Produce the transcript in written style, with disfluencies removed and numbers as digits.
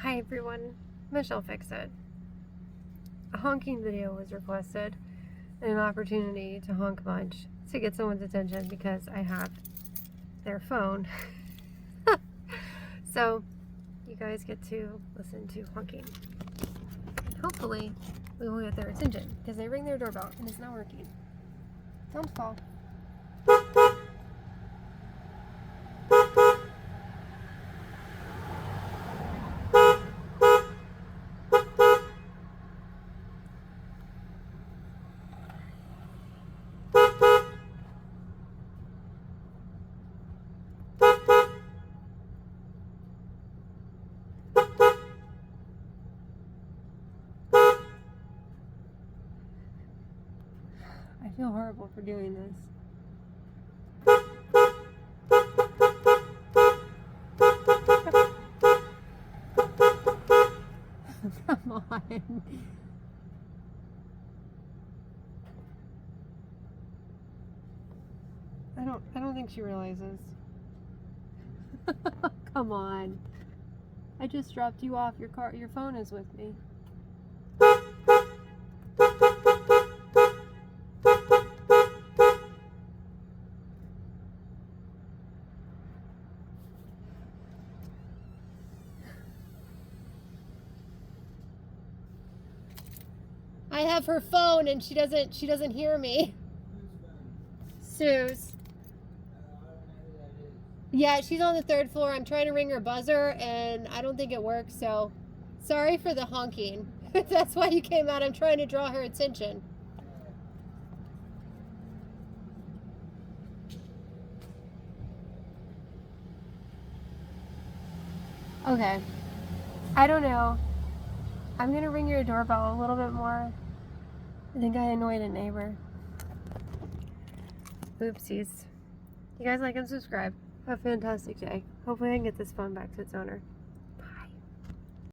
Hi everyone, Michelle Fix It. A honking video was requested and an opportunity to honk a bunch to get someone's attention because I have their phone. So you guys get to listen to honking. And hopefully we will get their attention because they ring their doorbell and it's not working. Don't fall. I feel horrible for doing this. Come on. I don't think she realizes. Come on. I just dropped you off. Your phone is with me. I have her phone and she doesn't hear me. Sue's. Yeah, she's on the 3rd floor. I'm trying to ring her buzzer and I don't think it works, so sorry for the honking. That's why you came out. I'm trying to draw her attention. Okay. I don't know. I'm gonna ring your doorbell a little bit more. I think I annoyed a neighbor. Oopsies. You guys like and subscribe. Have a fantastic day. Hopefully I can get this phone back to its owner.